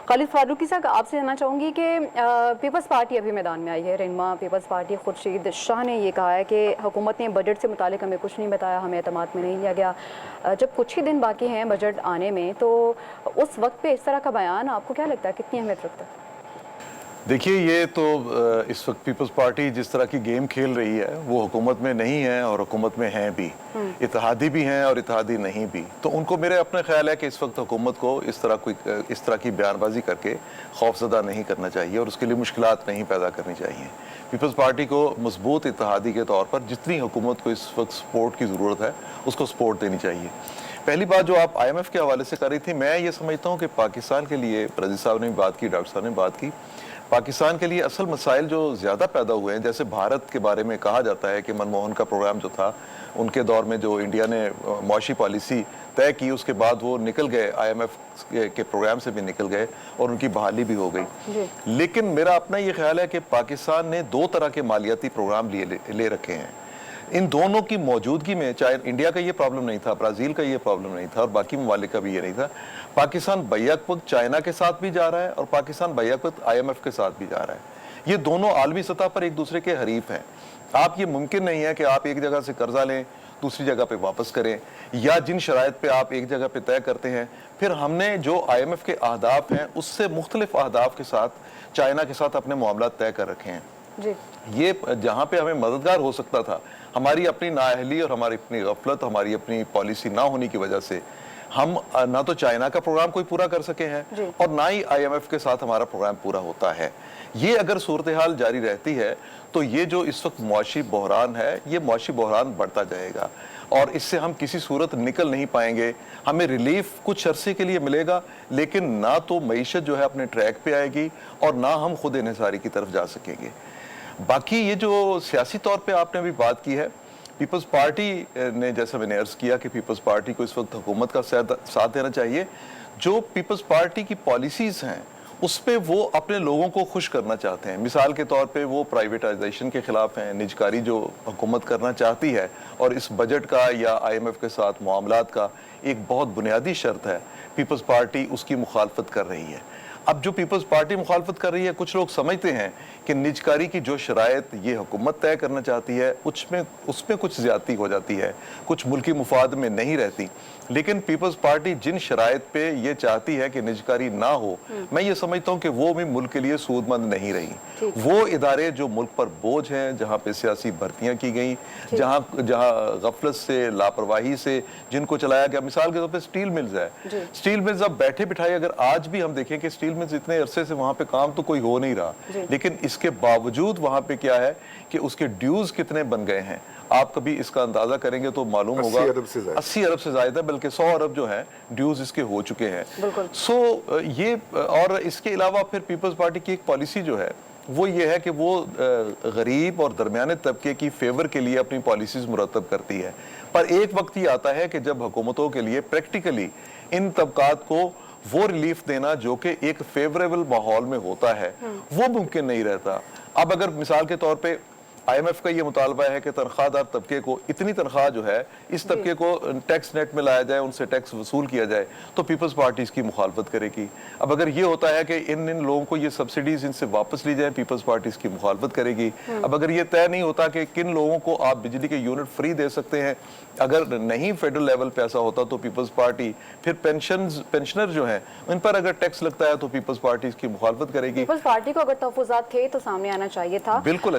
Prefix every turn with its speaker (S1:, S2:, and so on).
S1: खालिद फारूकी साहब, आपसे जानना चाहूँगी कि पीपल्स पार्टी अभी मैदान में आई है, रहनुमा पीपल्स पार्टी खुर्शीद शाह ने ये कहा है कि हुकूमत ने बजट से मुतालिक हमें कुछ नहीं बताया, हमें एतमाद में नहीं लिया गया। जब कुछ ही दिन बाकी हैं बजट आने में, तो उस वक्त पे इस तरह का बयान आपको क्या लगता है कितनी अहमियत रखता है?
S2: देखिए, ये तो इस वक्त पीपल्स पार्टी जिस तरह की गेम खेल रही है वो हुकूमत में नहीं है और हुकूमत में हैं भी, इत्तेहादी भी हैं और इत्तेहादी नहीं भी। तो उनको मेरे अपने ख्याल है कि इस वक्त हुकूमत को इस तरह की बयानबाजी करके खौफजदा नहीं करना चाहिए और उसके लिए मुश्किलात नहीं पैदा करनी चाहिए। पीपल्स पार्टी को मजबूत इत्तेहादी के तौर पर जितनी हुकूमत को इस वक्त सपोर्ट की ज़रूरत है उसको सपोर्ट देनी चाहिए। पहली बात जो आप IMF के हवाले से कर रही थी, मैं ये समझता हूँ कि पाकिस्तान के लिए रज़ी साहब ने भी बात की, डॉक्टर साहब ने बात की, पाकिस्तान के लिए असल मसाइल जो ज़्यादा पैदा हुए हैं, जैसे भारत के बारे में कहा जाता है कि मनमोहन का प्रोग्राम जो था उनके दौर में जो इंडिया ने मुआशी पॉलिसी तय की, उसके बाद वो निकल गए, IMF के प्रोग्राम से भी निकल गए और उनकी बहाली भी हो गई। लेकिन मेरा अपना ये ख्याल है कि पाकिस्तान ने दो तरह के मालियाती प्रोग्राम ले रखे हैं। इन दोनों की मौजूदगी में, चाहे इंडिया का ये प्रॉब्लम नहीं था, ब्राज़ील का ये प्रॉब्लम नहीं था और बाकी ममालिक का भी ये नहीं था, पाकिस्तान बैक वक्त चाइना के साथ भी जा रहा है और पाकिस्तान बैक वक्त IMF के साथ भी जा रहा है। ये दोनों आलमी सतह पर एक दूसरे के हरीफ हैं। आप, ये मुमकिन नहीं है कि आप एक जगह से कर्जा लें दूसरी जगह पे वापस करें, या जिन शराइत पे आप एक जगह पे तय करते हैं, फिर हमने जो IMF के अहदाफ हैं उससे मुख्तलिफ अहदाफ के साथ चाइना के साथ अपने मामला तय कर रखे हैं जी। ये जहाँ पे हमें मददगार हो सकता था, हमारी अपनी नाअहली और हमारी अपनी गफलत, हमारी अपनी पॉलिसी ना होने की वजह से हम ना तो चाइना का प्रोग्राम कोई पूरा कर सके हैं और ना ही IMF के साथ हमारा प्रोग्राम पूरा होता है। ये अगर सूरत हाल जारी रहती है तो ये जो इस वक्त मुआशी बहरान है, ये मुआशी बहरान बढ़ता जाएगा और इससे हम किसी सूरत निकल नहीं पाएंगे। हमें रिलीफ कुछ अरसे के लिए मिलेगा, लेकिन ना तो मईशत जो है अपने ट्रैक पे आएगी और ना हम खुद इन्हिसारी की तरफ जा सकेंगे। बाकी ये जो सियासी तौर पे आपने अभी बात की है, पीपल्स पार्टी ने, जैसा मैंने अर्ज किया कि पीपल्स पार्टी को इस वक्त हुकूमत का साथ देना चाहिए। जो पीपल्स पार्टी की पॉलिसीज हैं उस पे वो अपने लोगों को खुश करना चाहते हैं। मिसाल के तौर पे वो प्राइवेटाइजेशन के खिलाफ हैं, निजकारी जो हुकूमत करना चाहती है, और इस बजट का या IMF के साथ मामलात का एक बहुत बुनियादी शर्त है, पीपल्स पार्टी उसकी मुखालफत कर रही है। अब जो पीपल्स पार्टी मुखालफत कर रही है, कुछ लोग समझते हैं कि निजकारी की जो शराइत ये हुकूमत तय करना चाहती है उसमें कुछ ज्यादती हो जाती है, कुछ मुल्की मुफाद में नहीं रहती। लेकिन पीपल्स पार्टी जिन शराइत पे ये चाहती है कि निजकारी ना हो, मैं ये समझता हूँ कि वो भी मुल्क के लिए सूदमंद नहीं रही। वो इदारे जो मुल्क पर बोझ हैं, जहाँ पे सियासी भर्तियाँ की गई, जहाँ गफलत से, लापरवाही से जिनको चलाया गया, मिसाल के तौर पर स्टील मिल्स है। स्टील मिल्स अब बैठे बिठाए, अगर आज भी हम देखें कि स्टील मिल्स इतने अरसे से वहाँ पे काम तो कोई हो नहीं रहा, लेकिन इसके बावजूद वहाँ पे क्या है कि उसके ड्यूज कितने बन गए हैं। आप कभी इसका अंदाजा करेंगे तो मालूम होगा 80 अरब से ज्यादा, बल्कि 100 अरब जो है ड्यूज इसके हो चुके हैं। सो ये, और इसके अलावा फिर पीपल्स पार्टी की एक पॉलिसी जो है वो ये है कि वो गरीब और दरमियाने तबके की फेवर के लिए अपनी पॉलिसीज मुरतब करती है। पर एक वक्त ही आता है कि जब हुकूमतों के लिए प्रैक्टिकली इन तबकात को वो रिलीफ देना जो कि एक फेवरेबल माहौल में होता है, वो मुमकिन नहीं रहता। अब अगर मिसाल के तौर पे IMF का ये मुतालबा है कि तनख्वाहदार तबके को इतनी तनख्वाह जो है इस तबके को टैक्स नेट में लाया जाए, उनसे टैक्स वसूल किया जाए, तो पीपल्स पार्टी इसकी मुखालफत करेगी। अब अगर ये होता है कि इन लोगों को ये सब्सिडीज इनसे वापस ली जाए, पीपल्स पार्टी इसकी मुखालफत करेगी। अब अगर ये तय नहीं होता कि किन लोगों को आप बिजली के यूनिट फ्री दे सकते हैं, अगर नहीं फेडरल लेवल पे ऐसा होता तो पीपल्स पार्टी फिर पेंशनर जो है उन पर अगर टैक्स लगता है तो पीपल्स पार्टी इसकी मुखालफत करेगी।
S1: पीपल्स पार्टी को अगर तहफुजात थे तो सामने आना चाहिए था।
S2: बिल्कुल